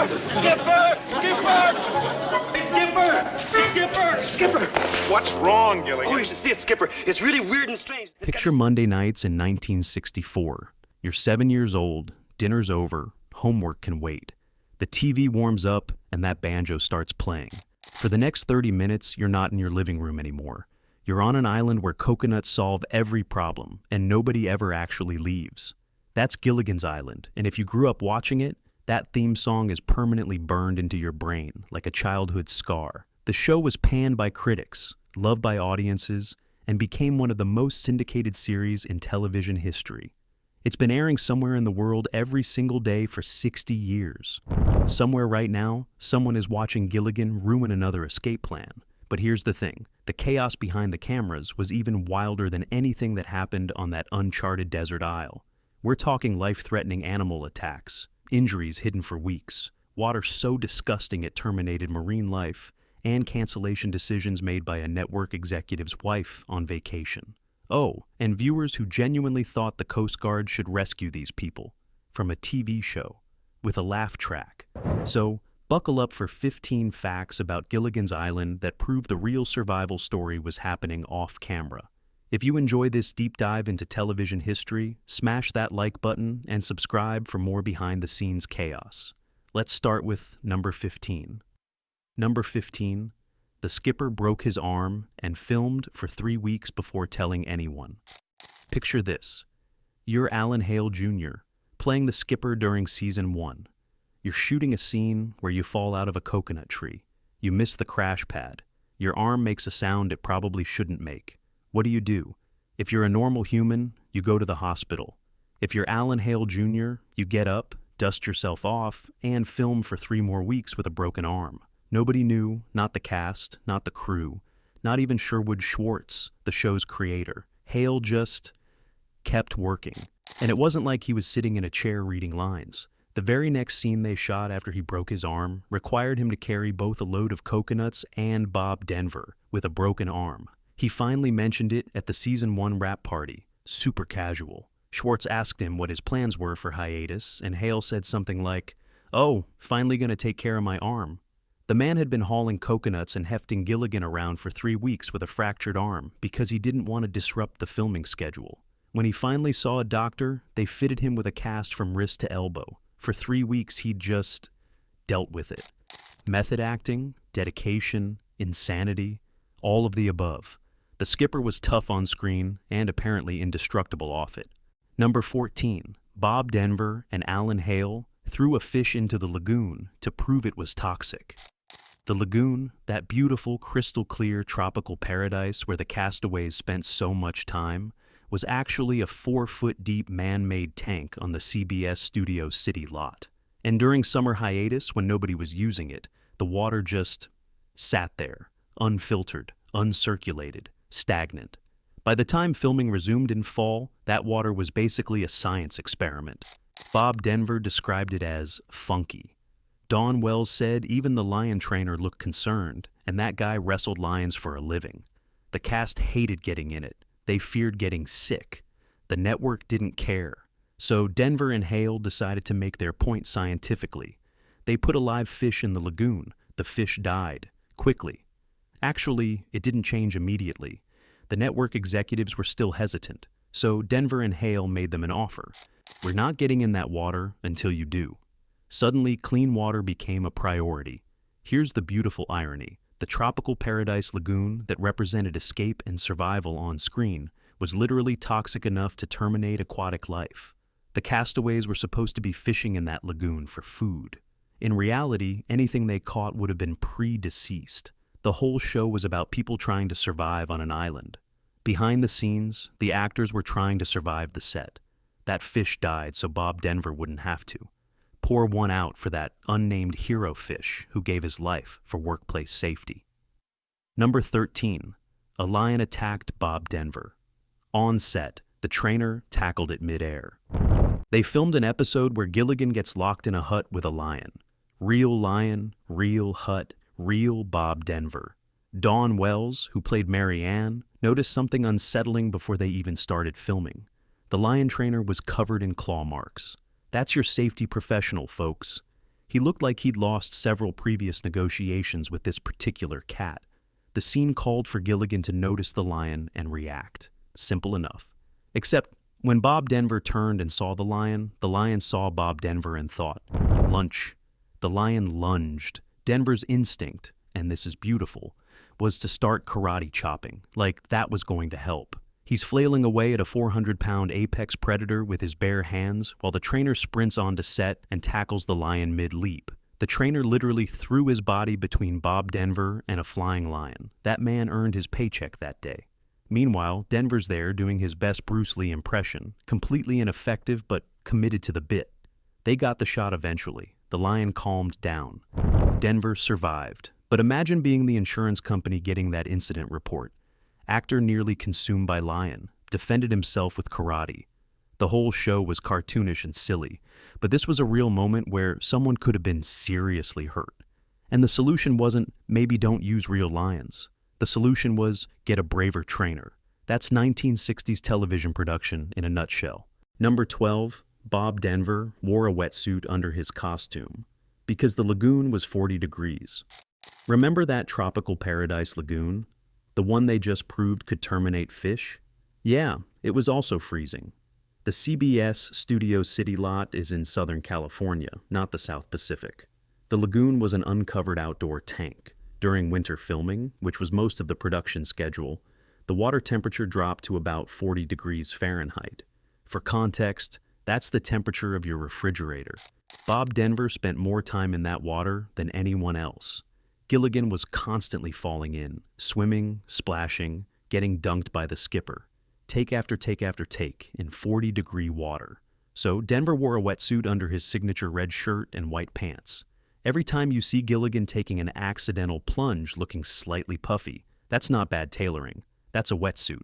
Skipper! Skipper! Hey, Skipper! Skipper! Skipper! What's wrong, Gilligan? Oh, you should see it, Skipper. It's really weird and strange. Picture Monday nights in 1964. You're 7 years old, dinner's over, homework can wait. The TV warms up, and that banjo starts playing. For the next 30 minutes, you're not in your living room anymore. You're on an island where coconuts solve every problem, and nobody ever actually leaves. That's Gilligan's Island, and if you grew up watching it, that theme song is permanently burned into your brain, like a childhood scar. The show was panned by critics, loved by audiences, and became one of the most syndicated series in television history. It's been airing somewhere in the world every single day for 60 years. Somewhere right now, someone is watching Gilligan ruin another escape plan. But here's the thing, the chaos behind the cameras was even wilder than anything that happened on that uncharted desert isle. We're talking life-threatening animal attacks, injuries hidden for weeks, water so disgusting it terminated marine life, and cancellation decisions made by a network executive's wife on vacation. Oh, and viewers who genuinely thought the Coast Guard should rescue these people from a TV show with a laugh track. So, buckle up for 15 facts about Gilligan's Island that prove the real survival story was happening off camera. If you enjoy this deep dive into television history, smash that like button and subscribe for more behind-the-scenes chaos. Let's start with number 15. Number 15, the skipper broke his arm and filmed for 3 weeks before telling anyone. Picture this. You're Hale Jr., playing the skipper during season 1. You're shooting a scene where you fall out of a coconut tree. You miss the crash pad. Your arm makes a sound it probably shouldn't make. What do? If you're a normal human, you go to the hospital. If you're Hale Jr., you get up, dust yourself off, and film for 3 more weeks with a broken arm. Nobody knew, not the cast, not the crew, not even Sherwood Schwartz, the show's creator. Hale just kept working. And it wasn't like he was sitting in a chair reading lines. The very next scene they shot after he broke his arm required him to carry both a load of coconuts and Bob Denver with a broken arm. He finally mentioned it at the season 1 wrap party, super casual. Schwartz asked him what his plans were for hiatus, and Hale said something like, "Oh, finally gonna take care of my arm." The man had been hauling coconuts and hefting Gilligan around for 3 weeks with a fractured arm because he didn't want to disrupt the filming schedule. When he finally saw a doctor, they fitted him with a cast from wrist to elbow. For 3 weeks, he'd just dealt with it. Method acting, dedication, insanity, all of the above. The skipper was tough on screen and apparently indestructible off it. Number 14, Bob Denver and Alan Hale threw a fish into the lagoon to prove it was toxic. The lagoon, that beautiful crystal-clear tropical paradise where the castaways spent so much time, was actually a 4-foot-deep man-made tank on the CBS Studio City lot. And during summer hiatus, when nobody was using it, the water just sat there, unfiltered, uncirculated, stagnant. By the time filming resumed in fall, that water was basically a science experiment. Bob Denver described it as funky. Dawn Wells said even the lion trainer looked concerned, and that guy wrestled lions for a living. The cast hated getting in it. They feared getting sick. The network didn't care. So Denver and Hale decided to make their point scientifically. They put a live fish in the lagoon. The fish died, quickly. Actually, it didn't change immediately. The network executives were still hesitant, so Denver and Hale made them an offer. We're not getting in that water until you do. Suddenly, clean water became a priority. Here's the beautiful irony. The tropical paradise lagoon that represented escape and survival on screen was literally toxic enough to terminate aquatic life. The castaways were supposed to be fishing in that lagoon for food. In reality, anything they caught would have been pre-deceased. The whole show was about people trying to survive on an island. Behind the scenes, the actors were trying to survive the set. That fish died so Bob Denver wouldn't have to. Pour one out for that unnamed hero fish who gave his life for workplace safety. Number 13. A lion attacked Bob Denver. On set, the trainer tackled it mid-air. They filmed an episode where Gilligan gets locked in a hut with a lion. Real lion, real hut, real Bob Denver. Dawn Wells, who played Mary Ann, noticed something unsettling before they even started filming. The lion trainer was covered in claw marks. That's your safety professional, folks. He looked like he'd lost several previous negotiations with this particular cat. The scene called for Gilligan to notice the lion and react. Simple enough. Except when Bob Denver turned and saw the lion saw Bob Denver and thought, lunch. The lion lunged. Denver's instinct, and this is beautiful, was to start karate chopping, like that was going to help. He's flailing away at a 400-pound apex predator with his bare hands while the trainer sprints onto set and tackles the lion mid-leap. The trainer literally threw his body between Bob Denver and a flying lion. That man earned his paycheck that day. Meanwhile, Denver's there doing his best Bruce Lee impression, completely ineffective but committed to the bit. They got the shot eventually. The lion calmed down. Denver survived. But imagine being the insurance company getting that incident report. Actor nearly consumed by lion, defended himself with karate. The whole show was cartoonish and silly, but this was a real moment where someone could have been seriously hurt. And the solution wasn't, maybe don't use real lions. The solution was, get a braver trainer. That's 1960s television production in a nutshell. Number 12, Bob Denver wore a wetsuit under his costume because the lagoon was 40 degrees. Remember that tropical paradise lagoon? The one they just proved could terminate fish? Yeah, it was also freezing. The CBS Studio City lot is in Southern California, not the South Pacific. The lagoon was an uncovered outdoor tank. During winter filming, which was most of the production schedule, the water temperature dropped to about 40 degrees Fahrenheit. For context, that's the temperature of your refrigerator. Bob Denver spent more time in that water than anyone else. Gilligan was constantly falling in, swimming, splashing, getting dunked by the skipper. Take after take after take in 40-degree water. So Denver wore a wetsuit under his signature red shirt and white pants. Every time you see Gilligan taking an accidental plunge looking slightly puffy, that's not bad tailoring. That's a wetsuit.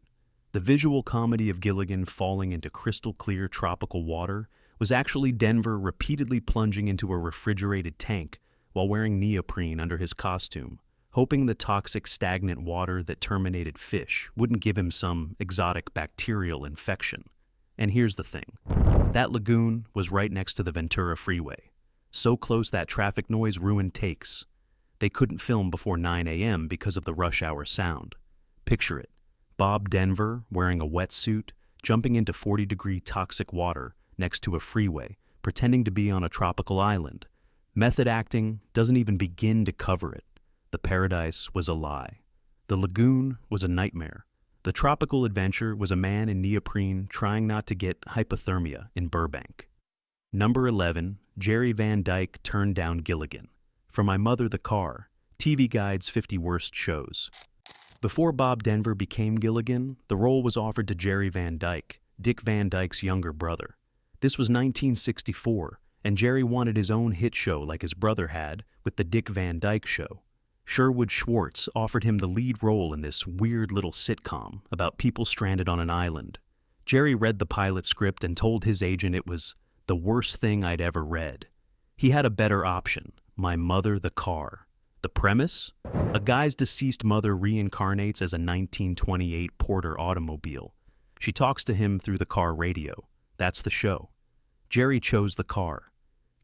The visual comedy of Gilligan falling into crystal clear tropical water was actually Denver repeatedly plunging into a refrigerated tank while wearing neoprene under his costume, hoping the toxic stagnant water that terminated fish wouldn't give him some exotic bacterial infection. And here's the thing. That lagoon was right next to the Ventura Freeway. So close that traffic noise ruined takes. They couldn't film before 9 a.m. because of the rush hour sound. Picture it. Bob Denver wearing a wetsuit, jumping into 40-degree toxic water next to a freeway, pretending to be on a tropical island. Method acting doesn't even begin to cover it. The paradise was a lie. The lagoon was a nightmare. The tropical adventure was a man in neoprene trying not to get hypothermia in Burbank. Number 11, Jerry Van Dyke turned down Gilligan. For My Mother the Car, TV Guide's 50 Worst Shows. Before Bob Denver became Gilligan, the role was offered to Jerry Van Dyke, Dick Van Dyke's younger brother. This was 1964, and Jerry wanted his own hit show like his brother had with the Dick Van Dyke Show. Sherwood Schwartz offered him the lead role in this weird little sitcom about people stranded on an island. Jerry read the pilot script and told his agent it was the worst thing I'd ever read. He had a better option, My Mother the Car. The premise? A guy's deceased mother reincarnates as a 1928 Porter automobile. She talks to him through the car radio. That's the show. Jerry chose the car.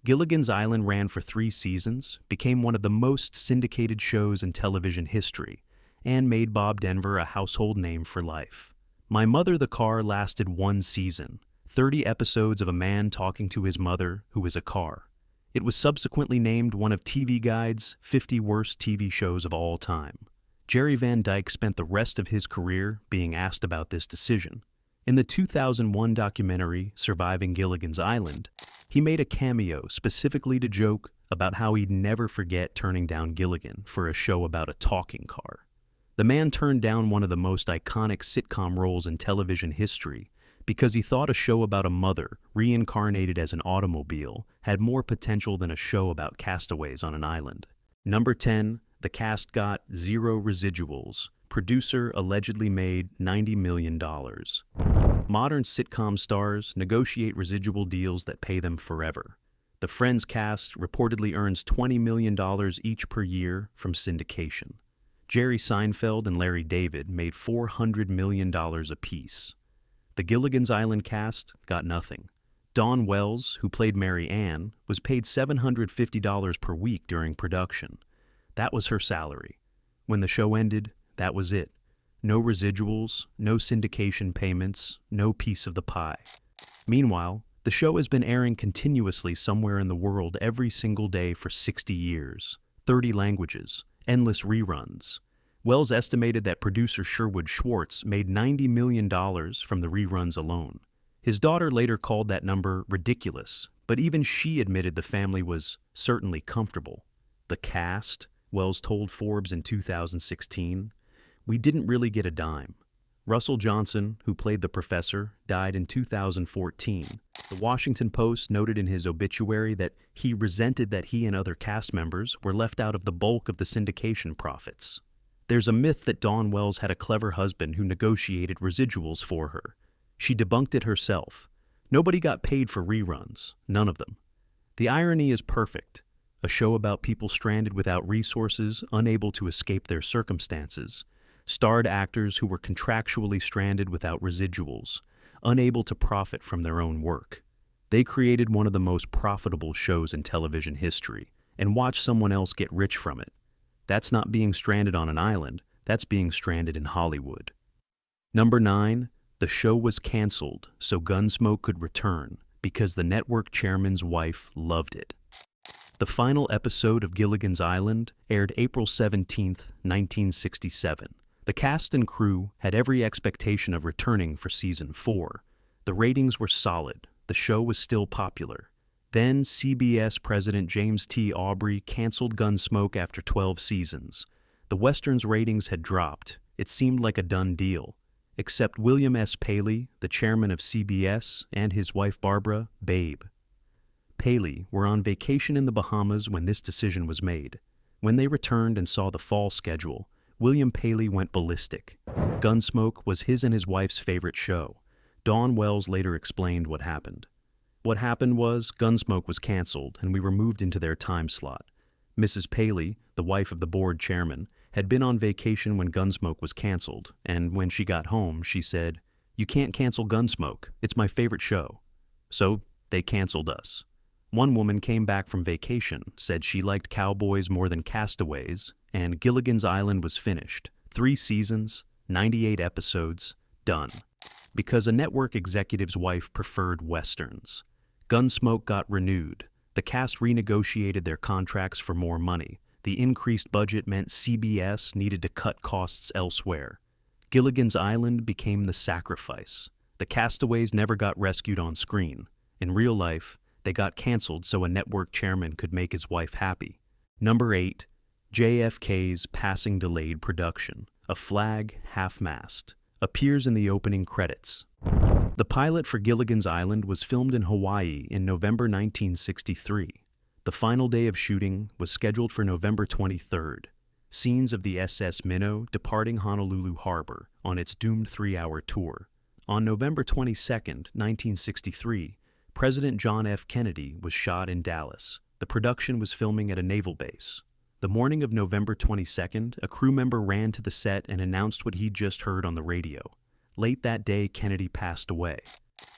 Gilligan's Island ran for 3 seasons, became one of the most syndicated shows in television history, and made Bob Denver a household name for life. My Mother the Car lasted 1 season, 30 episodes of a man talking to his mother, who is a car. It was subsequently named one of TV Guide's 50 Worst TV Shows of all time. Jerry Van Dyke spent the rest of his career being asked about this decision. In the 2001 documentary, Surviving Gilligan's Island, he made a cameo specifically to joke about how he'd never forget turning down Gilligan for a show about a talking car. The man turned down one of the most iconic sitcom roles in television history because he thought a show about a mother reincarnated as an automobile had more potential than a show about castaways on an island. Number 10, the cast got 0 residuals. Producer allegedly made $90 million. Modern sitcom stars negotiate residual deals that pay them forever. The Friends cast reportedly earns $20 million each per year from syndication. Jerry Seinfeld and Larry David made $400 million apiece. The Gilligan's Island cast got nothing. Dawn Wells, who played Mary Ann, was paid $750 per week during production. That was her salary. When the show ended, that was it. No residuals, no syndication payments, no piece of the pie. Meanwhile, the show has been airing continuously somewhere in the world every single day for 60 years, 30 languages, endless reruns. Wells estimated that producer Sherwood Schwartz made $90 million from the reruns alone. His daughter later called that number ridiculous, but even she admitted the family was certainly comfortable. The cast, Wells told Forbes in 2016, "We didn't really get a dime." Russell Johnson, who played the professor, died in 2014. The Washington Post noted in his obituary that he resented that he and other cast members were left out of the bulk of the syndication profits. There's a myth that Dawn Wells had a clever husband who negotiated residuals for her. She debunked it herself. Nobody got paid for reruns, none of them. The irony is perfect. A show about people stranded without resources, unable to escape their circumstances, starred actors who were contractually stranded without residuals, unable to profit from their own work. They created one of the most profitable shows in television history and watched someone else get rich from it. That's not being stranded on an island, that's being stranded in Hollywood. Number 9, the show was canceled so Gunsmoke could return because the network chairman's wife loved it. The final episode of Gilligan's Island aired April 17, 1967. The cast and crew had every expectation of returning for season 4. The ratings were solid. The show was still popular. Then CBS President James T. Aubrey canceled Gunsmoke after 12 seasons. The Western's ratings had dropped. It seemed like a done deal. Except William S. Paley, the chairman of CBS, and his wife Barbara, Babe. Paley were on vacation in the Bahamas when this decision was made. When they returned and saw the fall schedule, William Paley went ballistic. Gunsmoke was his and his wife's favorite show. Dawn Wells later explained what happened. What happened was Gunsmoke was canceled and we were moved into their time slot. Mrs. Paley, the wife of the board chairman, had been on vacation when Gunsmoke was canceled, and when she got home, she said, "You can't cancel Gunsmoke. It's my favorite show." So they canceled us. One woman came back from vacation, said she liked cowboys more than castaways, and Gilligan's Island was finished. 3 seasons, 98 episodes, done. Because a network executive's wife preferred westerns. Gunsmoke got renewed. The cast renegotiated their contracts for more money. The increased budget meant CBS needed to cut costs elsewhere. Gilligan's Island became the sacrifice. The castaways never got rescued on screen. In real life, they got canceled so a network chairman could make his wife happy. Number 8, JFK's passing delayed production. A flag, half-mast, appears in the opening credits. The pilot for Gilligan's Island was filmed in Hawaii in November 1963. The final day of shooting was scheduled for November 23rd. Scenes of the SS Minnow departing Honolulu Harbor on its doomed 3-hour tour. On November 22, 1963, President John F. Kennedy was shot in Dallas. The production was filming at a naval base. The morning of November 22nd, a crew member ran to the set and announced what he'd just heard on the radio. Late that day, Kennedy passed away.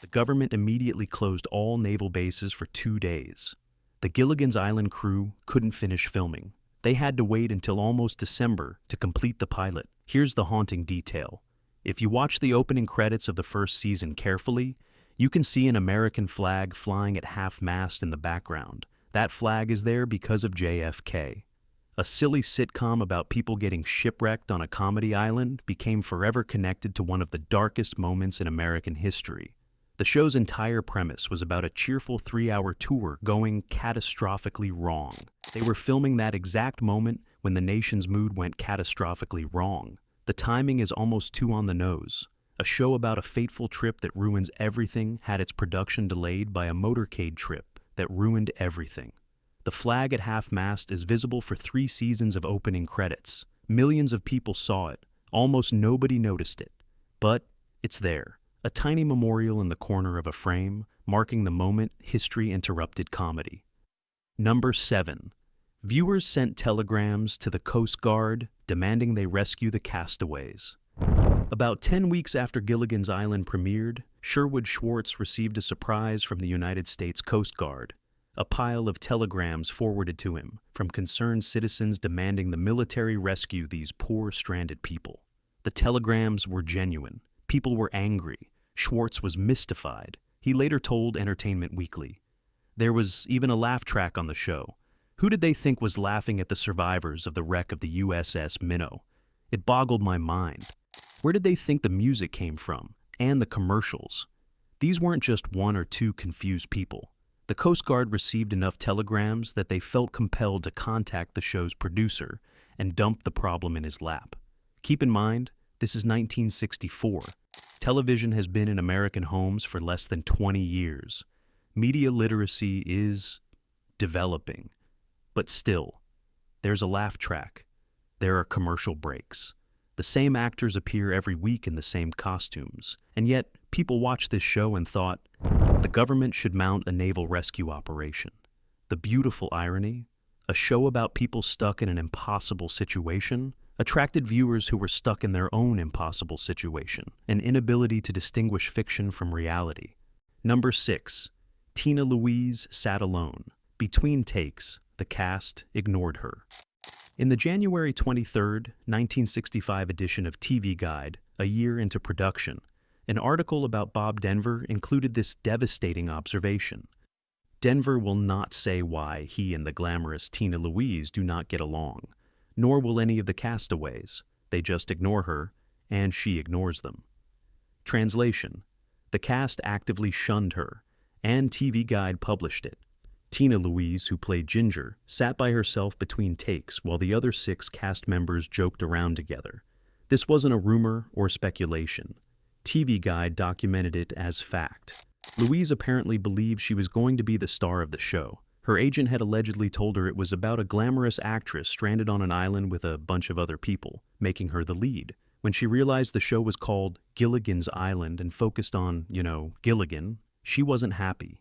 The government immediately closed all naval bases for 2 days. The Gilligan's Island crew couldn't finish filming. They had to wait until almost December to complete the pilot. Here's the haunting detail. If you watch the opening credits of the first season carefully, you can see an American flag flying at half-mast in the background. That flag is there because of JFK. A silly sitcom about people getting shipwrecked on a comedy island became forever connected to one of the darkest moments in American history. The show's entire premise was about a cheerful 3-hour tour going catastrophically wrong. They were filming that exact moment when the nation's mood went catastrophically wrong. The timing is almost too on the nose. A show about a fateful trip that ruins everything had its production delayed by a motorcade trip that ruined everything. The flag at half-mast is visible for 3 seasons of opening credits. Millions of people saw it. Almost nobody noticed it. But it's there. A tiny memorial in the corner of a frame, marking the moment history interrupted comedy. Number 7. Viewers sent telegrams to the Coast Guard demanding they rescue the castaways. About 10 weeks after Gilligan's Island premiered, Sherwood Schwartz received a surprise from the United States Coast Guard. A pile of telegrams forwarded to him from concerned citizens demanding the military rescue these poor stranded people. The telegrams were genuine. People were angry. Schwartz was mystified. He later told Entertainment Weekly. There was even a laugh track on the show. Who did they think was laughing at the survivors of the wreck of the USS Minnow? It boggled my mind. Where did they think the music came from? And the commercials? These weren't just one or two confused people. The Coast Guard received enough telegrams that they felt compelled to contact the show's producer and dump the problem in his lap. Keep in mind, this is 1964. Television has been in American homes for less than 20 years. Media literacy is developing. But still, there's a laugh track. There are commercial breaks. The same actors appear every week in the same costumes. And yet, people watched this show and thought, the government should mount a naval rescue operation. The beautiful irony, a show about people stuck in an impossible situation, attracted viewers who were stuck in their own impossible situation, an inability to distinguish fiction from reality. Number 6. Tina Louise sat alone. Between takes, the cast ignored her. In the January 23, 1965 edition of TV Guide, a year into production, an article about Bob Denver included this devastating observation. Denver will not say why he and the glamorous Tina Louise do not get along, nor will any of the castaways. They just ignore her, and she ignores them. Translation: the cast actively shunned her, and TV Guide published it. Tina Louise, who played Ginger, sat by herself between takes while the other 6 cast members joked around together. This wasn't a rumor or speculation. TV Guide documented it as fact. Louise apparently believed she was going to be the star of the show. Her agent had allegedly told her it was about a glamorous actress stranded on an island with a bunch of other people, making her the lead. When she realized the show was called Gilligan's Island and focused on, Gilligan, she wasn't happy.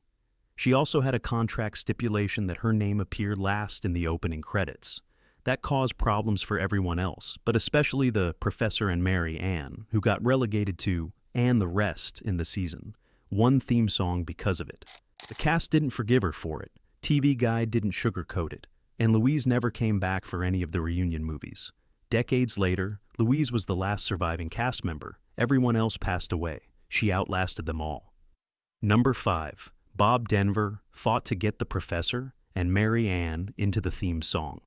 She also had a contract stipulation that her name appear last in the opening credits. That caused problems for everyone else, but especially the Professor and Mary Ann, who got relegated to "and the rest" in the season. One theme song because of it. The cast didn't forgive her for it. TV Guide didn't sugarcoat it, and Louise never came back for any of the reunion movies. Decades later, Louise was the last surviving cast member. Everyone else passed away. She outlasted them all. Number 5. Bob Denver fought to get the Professor and Mary Ann into the theme song.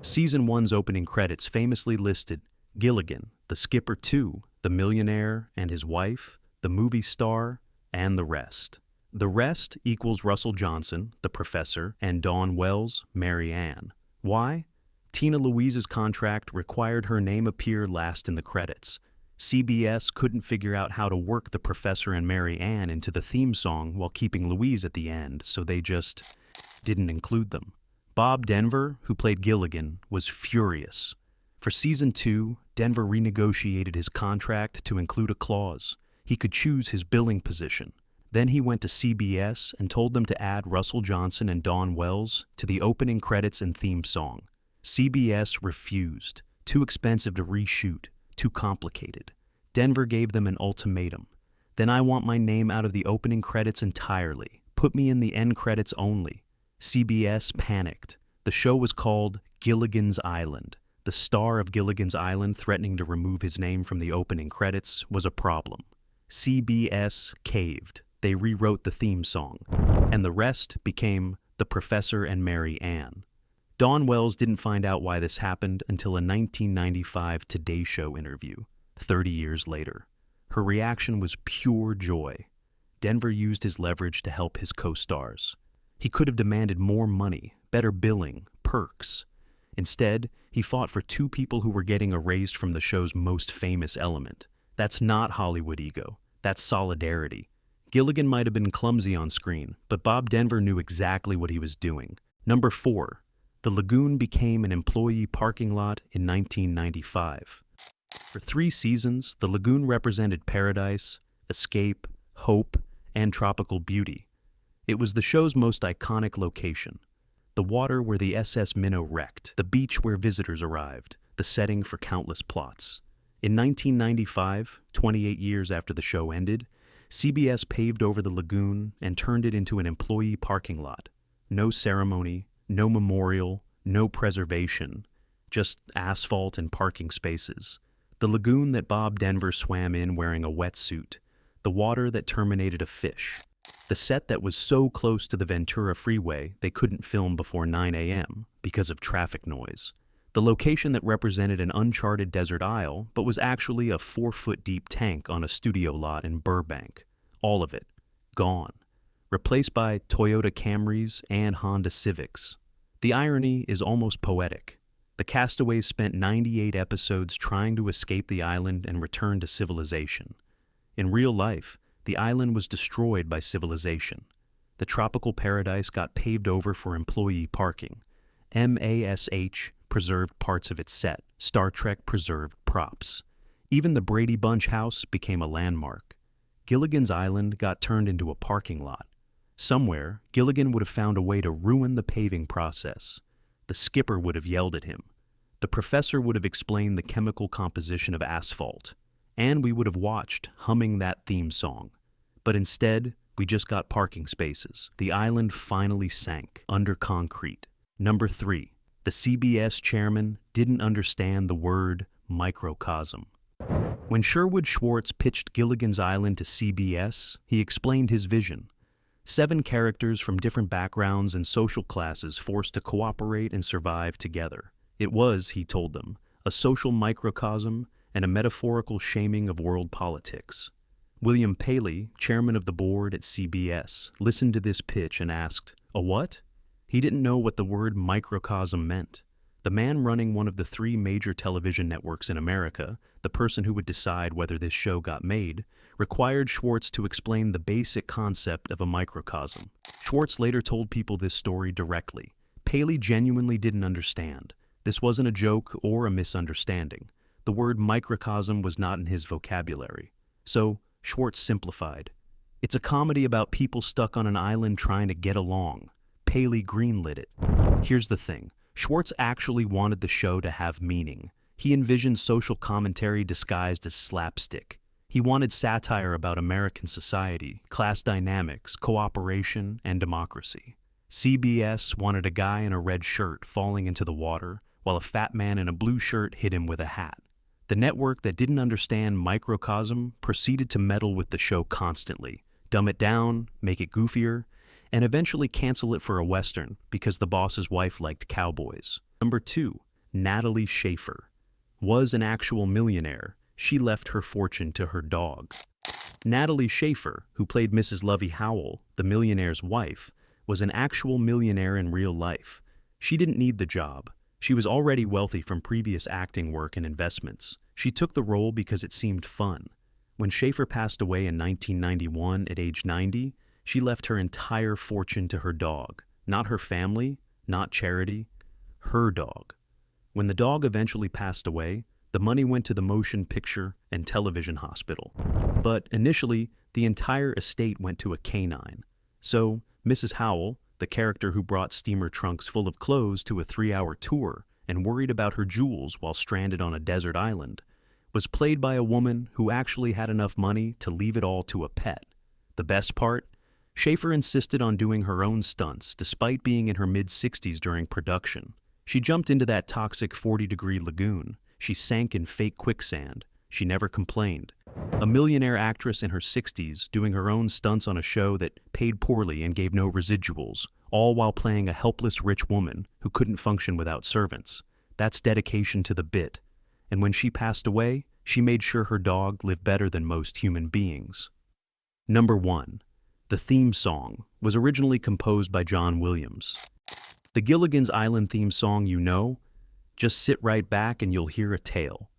Season 1's opening credits famously listed Gilligan, the skipper too, the millionaire and his wife, the movie star, and the rest. The rest equals Russell Johnson, the Professor, and Dawn Wells, Mary Ann. Why? Tina Louise's contract required her name appear last in the credits. CBS couldn't figure out how to work the Professor and Mary Ann into the theme song while keeping Louise at the end, so they just didn't include them. Bob Denver, who played Gilligan, was furious. For Season 2, Denver renegotiated his contract to include a clause. He could choose his billing position. Then he went to CBS and told them to add Russell Johnson and Dawn Wells to the opening credits and theme song. CBS refused. Too expensive to reshoot. Too complicated. Denver gave them an ultimatum. Then I want my name out of the opening credits entirely. Put me in the end credits only. CBS panicked. The show was called Gilligan's Island. The star of Gilligan's Island threatening to remove his name from the opening credits was a problem. CBS caved. They rewrote the theme song, and the rest became The Professor and Mary Ann. Dawn Wells didn't find out why this happened until a 1995 Today Show interview, 30 years later. Her reaction was pure joy. Denver used his leverage to help his co-stars. He could have demanded more money, better billing, perks. Instead, he fought for 2 people who were getting erased from the show's most famous element. That's not Hollywood ego. That's solidarity. Gilligan might have been clumsy on screen, but Bob Denver knew exactly what he was doing. Number 4. The lagoon became an employee parking lot in 1995. For 3 seasons, the lagoon represented paradise, escape, hope, and tropical beauty. It was the show's most iconic location. The water where the SS Minnow wrecked, the beach where visitors arrived, the setting for countless plots. In 1995, 28 years after the show ended, CBS paved over the lagoon and turned it into an employee parking lot. No ceremony, no memorial, no preservation, just asphalt and parking spaces. The lagoon that Bob Denver swam in wearing a wetsuit. The water that terminated a fish. The set that was so close to the Ventura Freeway they couldn't film before 9 a.m. because of traffic noise. The location that represented an uncharted desert isle but was actually a 4-foot-deep tank on a studio lot in Burbank. All of it. Gone. Replaced by Toyota Camrys and Honda Civics. The irony is almost poetic. The castaways spent 98 episodes trying to escape the island and return to civilization. In real life, the island was destroyed by civilization. The tropical paradise got paved over for employee parking. MASH preserved parts of its set. Star Trek preserved props. Even the Brady Bunch house became a landmark. Gilligan's Island got turned into a parking lot. Somewhere, Gilligan would have found a way to ruin the paving process. The skipper would have yelled at him. The professor would have explained the chemical composition of asphalt. And we would have watched, humming that theme song. But instead, we just got parking spaces. The island finally sank, under concrete. Number 3. The CBS chairman didn't understand the word microcosm. When Sherwood Schwartz pitched Gilligan's Island to CBS, he explained his vision. 7 characters from different backgrounds and social classes forced to cooperate and survive together. It was, he told them, a social microcosm and a metaphorical shaming of world politics. William Paley, chairman of the board at CBS, listened to this pitch and asked, "A what?" He didn't know what the word microcosm meant. The man running one of the 3 major television networks in America, the person who would decide whether this show got made, required Schwartz to explain the basic concept of a microcosm. Schwartz later told people this story directly. Paley genuinely didn't understand. This wasn't a joke or a misunderstanding. The word microcosm was not in his vocabulary. So, Schwartz simplified. It's a comedy about people stuck on an island trying to get along. Paley greenlit it. Here's the thing. Schwartz actually wanted the show to have meaning. He envisioned social commentary disguised as slapstick. He wanted satire about American society, class dynamics, cooperation, and democracy. CBS wanted a guy in a red shirt falling into the water, while a fat man in a blue shirt hit him with a hat. The network that didn't understand microcosm proceeded to meddle with the show constantly, dumb it down, make it goofier, and eventually cancel it for a Western because the boss's wife liked cowboys. Number 2, Natalie Schaefer. Was an actual millionaire. She left her fortune to her dog. Natalie Schaefer, who played Mrs. Lovey Howell, the millionaire's wife, was an actual millionaire in real life. She didn't need the job. She was already wealthy from previous acting work and investments. She took the role because it seemed fun. When Schaefer passed away in 1991 at age 90, she left her entire fortune to her dog. Not her family, not charity, her dog. When the dog eventually passed away, the money went to the Motion Picture and Television Hospital. But initially, the entire estate went to a canine. So, Mrs. Howell, the character who brought steamer trunks full of clothes to a 3-hour tour and worried about her jewels while stranded on a desert island, was played by a woman who actually had enough money to leave it all to a pet. The best part? Schaefer insisted on doing her own stunts despite being in her mid-60s during production. She jumped into that toxic 40-degree lagoon. She sank in fake quicksand. She never complained. A millionaire actress in her 60s doing her own stunts on a show that paid poorly and gave no residuals, all while playing a helpless rich woman who couldn't function without servants. That's dedication to the bit. And when she passed away, she made sure her dog lived better than most human beings. Number 1. The theme song was originally composed by John Williams. The Gilligan's Island theme song you know, "Just Sit Right Back and You'll Hear a Tale,"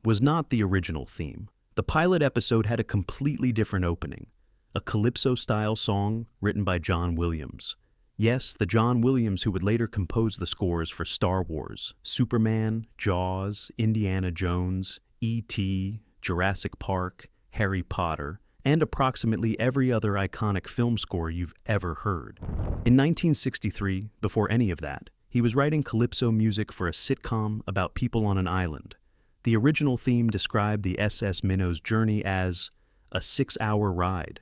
was not the original theme. The pilot episode had a completely different opening, a calypso-style song written by John Williams. Yes, the John Williams who would later compose the scores for Star Wars, Superman, Jaws, Indiana Jones, E.T., Jurassic Park, Harry Potter, and approximately every other iconic film score you've ever heard. In 1963, before any of that, he was writing calypso music for a sitcom about people on an island. The original theme described the SS Minnow's journey as a 6-hour ride.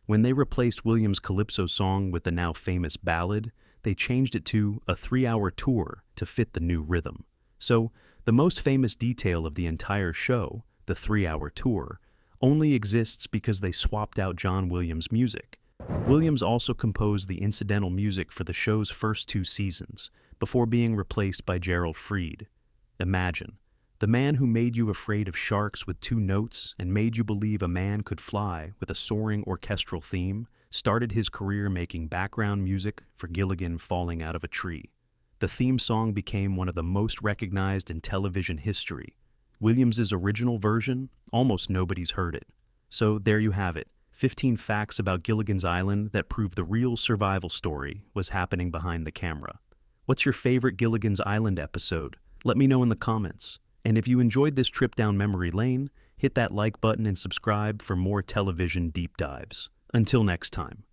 When they replaced Williams' Calypso song with the now famous ballad, they changed it to a 3-hour tour to fit the new rhythm. So, the most famous detail of the entire show, the 3-hour tour, only exists because they swapped out John Williams' music. Williams also composed the incidental music for the show's first 2 seasons, before being replaced by Gerald Fried. Imagine, the man who made you afraid of sharks with 2 notes and made you believe a man could fly with a soaring orchestral theme, started his career making background music for Gilligan falling out of a tree. The theme song became one of the most recognized in television history. Williams's original version, almost nobody's heard it. So there you have it, 15 facts about Gilligan's Island that prove the real survival story was happening behind the camera. What's your favorite Gilligan's Island episode? Let me know in the comments. And if you enjoyed this trip down memory lane, hit that like button and subscribe for more television deep dives. Until next time.